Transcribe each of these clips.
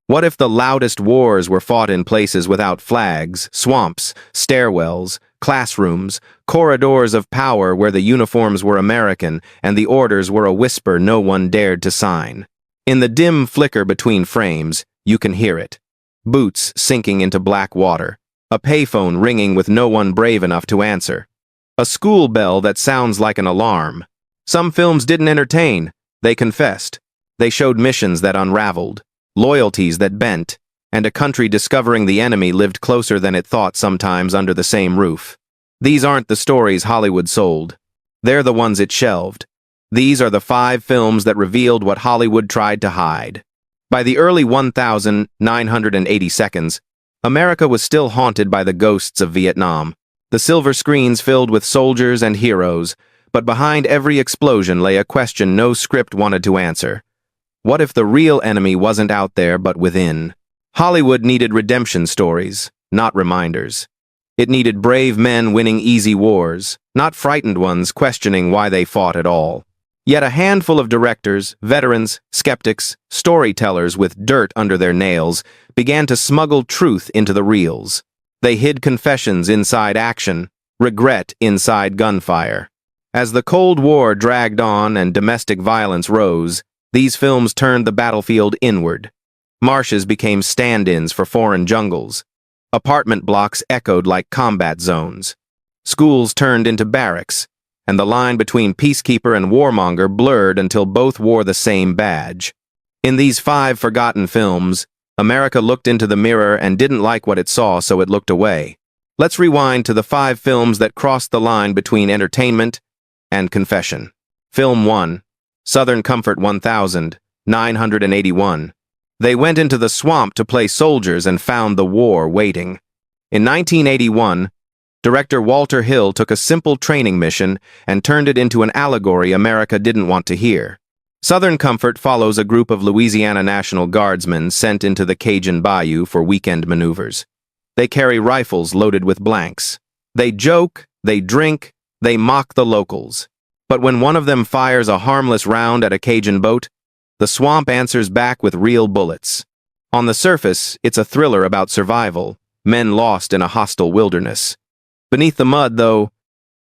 What if the loudest wars were fought in places without flags, swamps, stairwells, classrooms, corridors of power where the uniforms were American and the orders were a whisper no one dared to sign? In the dim flicker between frames, you can hear it. Boots sinking into black water. A payphone ringing with no one brave enough to answer. A school bell that sounds like an alarm. Some films didn't entertain, they confessed. They showed missions that unraveled, loyalties that bent, and a country discovering the enemy lived closer than it thought sometimes under the same roof. These aren't the stories Hollywood sold. They're the ones it shelved. These are the 5 films that revealed what Hollywood tried to hide. By the early 1980 seconds, America was still haunted by the ghosts of Vietnam. The silver screens filled with soldiers and heroes, but behind every explosion lay a question no script wanted to answer. What if the real enemy wasn't out there but within? Hollywood needed redemption stories, not reminders. It needed brave men winning easy wars, not frightened ones questioning why they fought at all. Yet a handful of directors, veterans, skeptics, storytellers with dirt under their nails began to smuggle truth into the reels. They hid confessions inside action, regret inside gunfire. As the Cold War dragged on and domestic violence rose, these films turned the battlefield inward. Marshes became stand-ins for foreign jungles. Apartment blocks echoed like combat zones. Schools turned into barracks, and the line between peacekeeper and warmonger blurred until both wore the same badge. In these 5 forgotten films, America looked into the mirror and didn't like what it saw, so it looked away. Let's rewind to the 5 films that crossed the line between entertainment and confession. Film 1, Southern Comfort 1981. They went into the swamp to play soldiers and found the war waiting. In 1981, director Walter Hill took a simple training mission and turned it into an allegory America didn't want to hear. Southern Comfort follows a group of Louisiana National Guardsmen sent into the Cajun Bayou for weekend maneuvers. They carry rifles loaded with blanks. They joke, they drink, they mock the locals. But when one of them fires a harmless round at a Cajun boat, the swamp answers back with real bullets. On the surface, it's a thriller about survival, men lost in a hostile wilderness. Beneath the mud, though,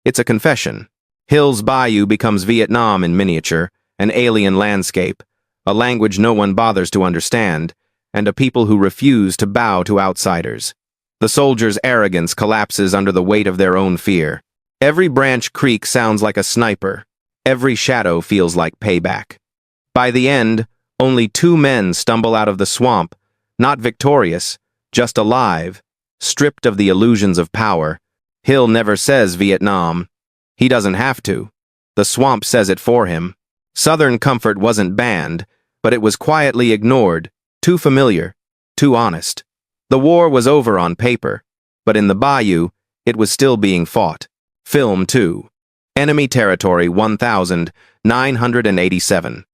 it's a confession. Hill's Bayou becomes Vietnam in miniature, an alien landscape, a language no one bothers to understand, and a people who refuse to bow to outsiders. The soldiers' arrogance collapses under the weight of their own fear. Every branch creak sounds like a sniper. Every shadow feels like payback. By the end, only 2 men stumble out of the swamp, not victorious, just alive, stripped of the illusions of power. Hill never says Vietnam. He doesn't have to. The swamp says it for him. Southern Comfort wasn't banned, but it was quietly ignored, too familiar, too honest. The war was over on paper, but in the bayou, it was still being fought. Film 2, Enemy Territory 1987.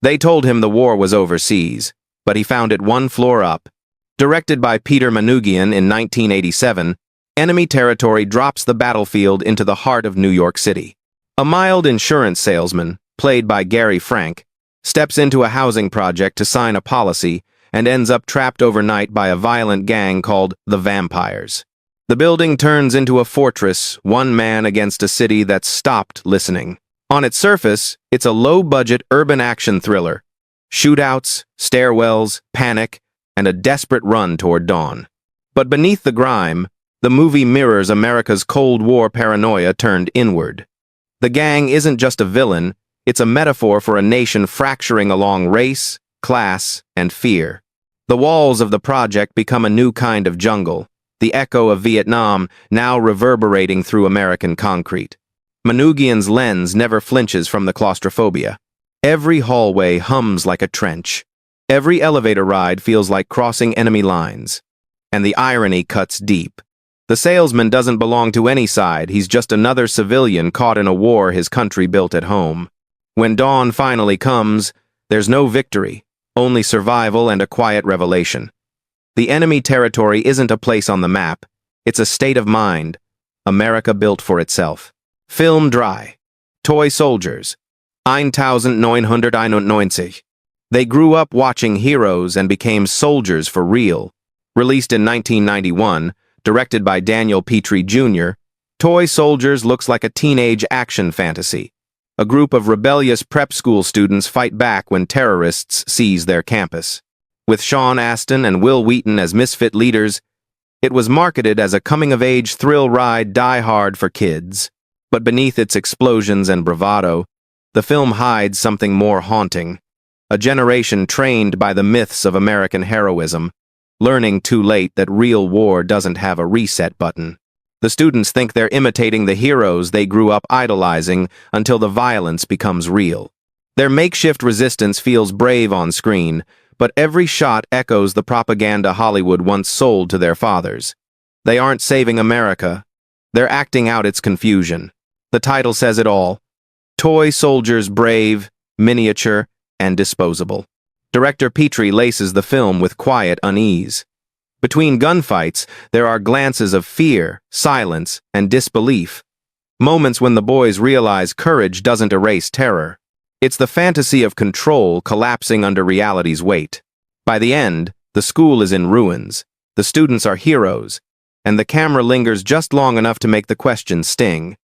They told him the war was overseas, but he found it 1 floor up. Directed by Peter Manoogian in 1987, Enemy Territory drops the battlefield into the heart of New York City. A mild insurance salesman, played by Gary Frank, steps into a housing project to sign a policy and ends up trapped overnight by a violent gang called the Vampires. The building turns into a fortress, 1 man against a city that's stopped listening. On its surface, it's a low-budget urban action thriller. Shootouts, stairwells, panic, and a desperate run toward dawn. But beneath the grime, the movie mirrors America's Cold War paranoia turned inward. The gang isn't just a villain, it's a metaphor for a nation fracturing along race, class, and fear. The walls of the project become a new kind of jungle, the echo of Vietnam now reverberating through American concrete. Manoogian's lens never flinches from the claustrophobia. Every hallway hums like a trench. Every elevator ride feels like crossing enemy lines. And the irony cuts deep. The salesman doesn't belong to any side, he's just another civilian caught in a war his country built at home. When dawn finally comes, there's no victory, only survival and a quiet revelation. The enemy territory isn't a place on the map, it's a state of mind, America built for itself. Film dry. Toy soldiers. 1991. They grew up watching heroes and became soldiers for real. Released in 1991, directed by Daniel Petrie Jr., Toy Soldiers looks like a teenage action fantasy. A group of rebellious prep school students fight back when terrorists seize their campus. With Sean Astin and Will Wheaton as misfit leaders, it was marketed as a coming-of-age thrill ride die-hard for kids. But beneath its explosions and bravado, the film hides something more haunting. A generation trained by the myths of American heroism, learning too late that real war doesn't have a reset button. The students think they're imitating the heroes they grew up idolizing until the violence becomes real. Their makeshift resistance feels brave on screen, but every shot echoes the propaganda Hollywood once sold to their fathers. They aren't saving America. They're acting out its confusion. The title says it all. Toy Soldiers brave, miniature, and disposable. Director Petrie laces the film with quiet unease. Between gunfights, there are glances of fear, silence, and disbelief. Moments when the boys realize courage doesn't erase terror. It's the fantasy of control collapsing under reality's weight. By the end, the school is in ruins, the students are heroes, and the camera lingers just long enough to make the question sting.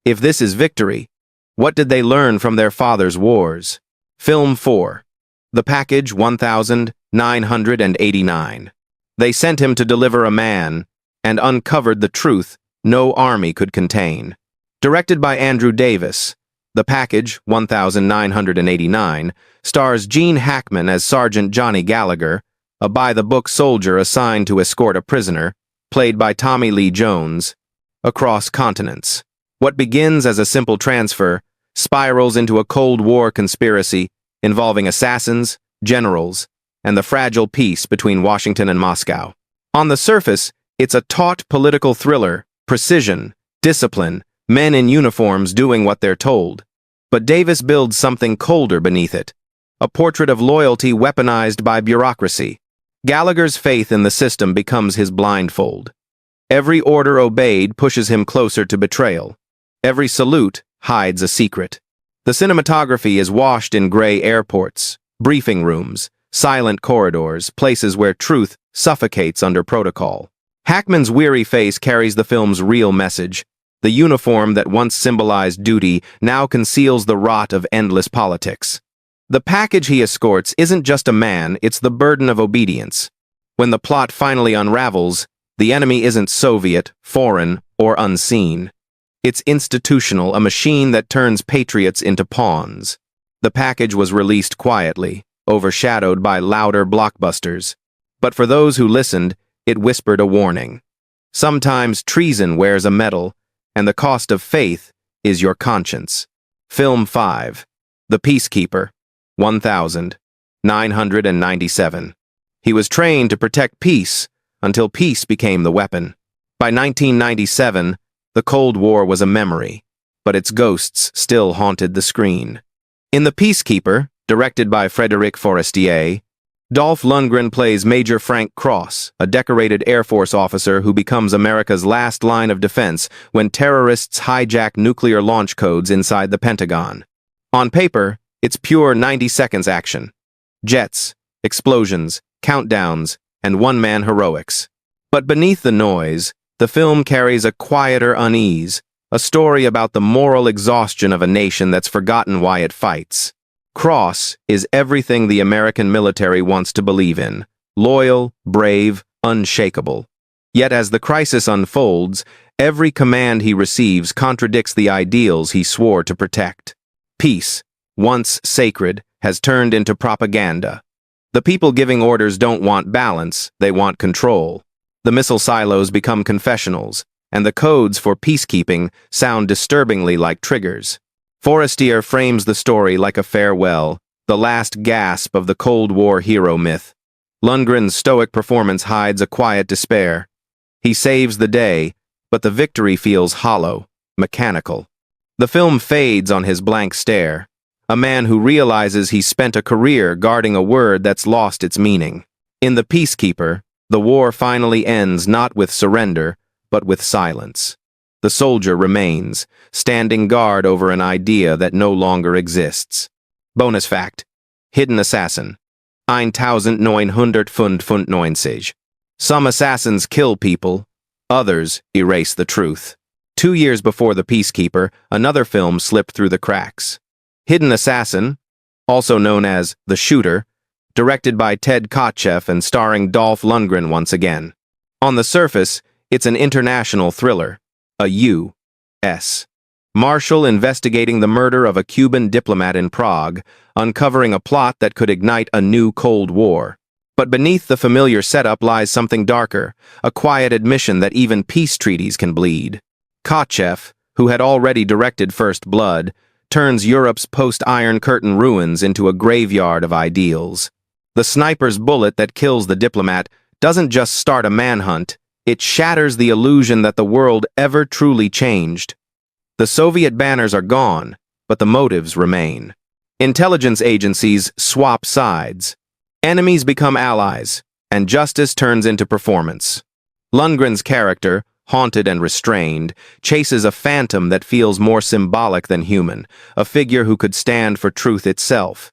If this is victory, what did they learn from their father's wars? Film 4. The Package 1989. They sent him to deliver a man, and uncovered the truth no army could contain. Directed by Andrew Davis, The Package 1989 stars Gene Hackman as Sergeant Johnny Gallagher, a by-the-book soldier assigned to escort a prisoner, played by Tommy Lee Jones, across continents. What begins as a simple transfer spirals into a Cold War conspiracy involving assassins, generals, and the fragile peace between Washington and Moscow. On the surface, it's a taut political thriller, precision, discipline, men in uniforms doing what they're told. But Davis builds something colder beneath it, a portrait of loyalty weaponized by bureaucracy. Gallagher's faith in the system becomes his blindfold. Every order obeyed pushes him closer to betrayal. Every salute hides a secret. The cinematography is washed in gray airports, briefing rooms, silent corridors, places where truth suffocates under protocol. Hackman's weary face carries the film's real message. The uniform that once symbolized duty now conceals the rot of endless politics. The package he escorts isn't just a man, it's the burden of obedience. When the plot finally unravels, the enemy isn't Soviet, foreign, or unseen. It's institutional, a machine that turns patriots into pawns. The package was released quietly, overshadowed by louder blockbusters. But for those who listened, it whispered a warning. Sometimes treason wears a medal, and the cost of faith is your conscience. Film 5. The Peacekeeper. 1997. He was trained to protect peace until peace became the weapon. By 1997, the Cold War was a memory, but its ghosts still haunted the screen. In The Peacekeeper, directed by Frédéric Forestier, Dolph Lundgren plays Major Frank Cross, a decorated Air Force officer who becomes America's last line of defense when terrorists hijack nuclear launch codes inside the Pentagon. On paper, it's pure 90 seconds action. Jets, explosions, countdowns, and one-man heroics. But beneath the noise, the film carries a quieter unease, a story about the moral exhaustion of a nation that's forgotten why it fights. Cross is everything the American military wants to believe in: loyal, brave, unshakable. Yet as the crisis unfolds, every command he receives contradicts the ideals he swore to protect. Peace, once sacred, has turned into propaganda. The people giving orders don't want balance, they want control. The missile silos become confessionals, and the codes for peacekeeping sound disturbingly like triggers. Forestier frames the story like a farewell, the last gasp of the Cold War hero myth. Lundgren's stoic performance hides a quiet despair. He saves the day, but the victory feels hollow, mechanical. The film fades on his blank stare, a man who realizes he's spent a career guarding a word that's lost its meaning. In The Peacekeeper, the war finally ends not with surrender, but with silence. The soldier remains, standing guard over an idea that no longer exists. Bonus fact: hidden assassin. 1995. Some assassins kill people, others erase the truth. 2 years before The Peacekeeper, another film slipped through the cracks. Hidden Assassin, also known as The Shooter, directed by Ted Kotcheff and starring Dolph Lundgren once again. On the surface, it's an international thriller, a U.S. Marshal investigating the murder of a Cuban diplomat in Prague, uncovering a plot that could ignite a new Cold War. But beneath the familiar setup lies something darker, a quiet admission that even peace treaties can bleed. Kotcheff, who had already directed First Blood, turns Europe's post-Iron Curtain ruins into a graveyard of ideals. The sniper's bullet that kills the diplomat doesn't just start a manhunt, it shatters the illusion that the world ever truly changed. The Soviet banners are gone, but the motives remain. Intelligence agencies swap sides. Enemies become allies, and justice turns into performance. Lundgren's character, haunted and restrained, chases a phantom that feels more symbolic than human, a figure who could stand for truth itself.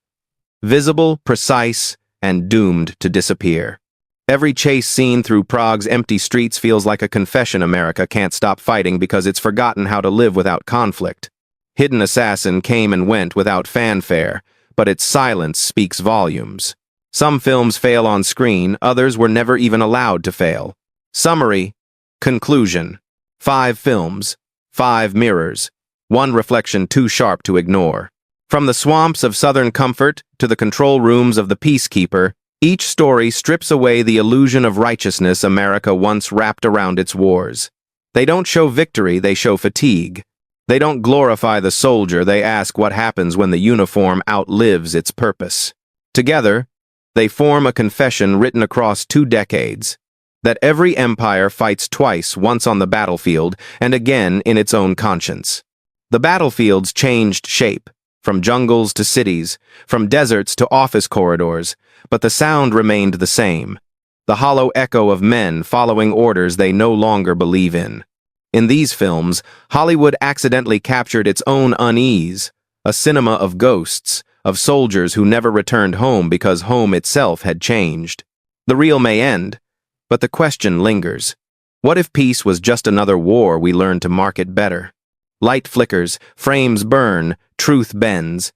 Visible, precise, and doomed to disappear. Every chase scene through Prague's empty streets feels like a confession America can't stop fighting because it's forgotten how to live without conflict. Hidden Assassin came and went without fanfare, but its silence speaks volumes. Some films fail on screen, others were never even allowed to fail. Summary. Conclusion. 5 films, 5 mirrors, 1 reflection too sharp to ignore. From the swamps of Southern comfort to the control rooms of the Peacekeeper, each story strips away the illusion of righteousness America once wrapped around its wars. They don't show victory, they show fatigue. They don't glorify the soldier, they ask what happens when the uniform outlives its purpose. Together, they form a confession written across 2 decades. That every empire fights twice, once on the battlefield and again in its own conscience. The battlefields changed shape, from jungles to cities, from deserts to office corridors, but the sound remained the same, the hollow echo of men following orders they no longer believe in. In these films, Hollywood accidentally captured its own unease, a cinema of ghosts, of soldiers who never returned home because home itself had changed. The reel may end, but the question lingers. What if peace was just another war we learned to market better? Light flickers, frames burn, truth bends.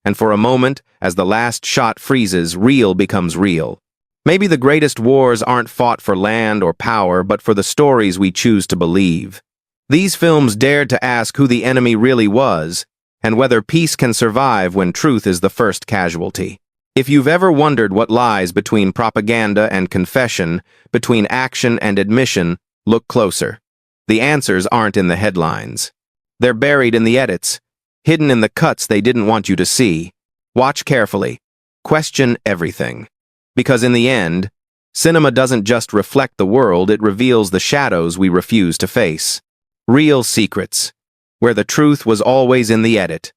And for a moment, as the last shot freezes, real becomes real. Maybe the greatest wars aren't fought for land or power, but for the stories we choose to believe. These films dared to ask who the enemy really was, and whether peace can survive when truth is the first casualty. If you've ever wondered what lies between propaganda and confession, between action and admission, look closer. The answers aren't in the headlines. They're buried in the edits, hidden in the cuts they didn't want you to see. Watch carefully. Question everything. Because in the end, cinema doesn't just reflect the world, it reveals the shadows we refuse to face. Real secrets, where the truth was always in the edit.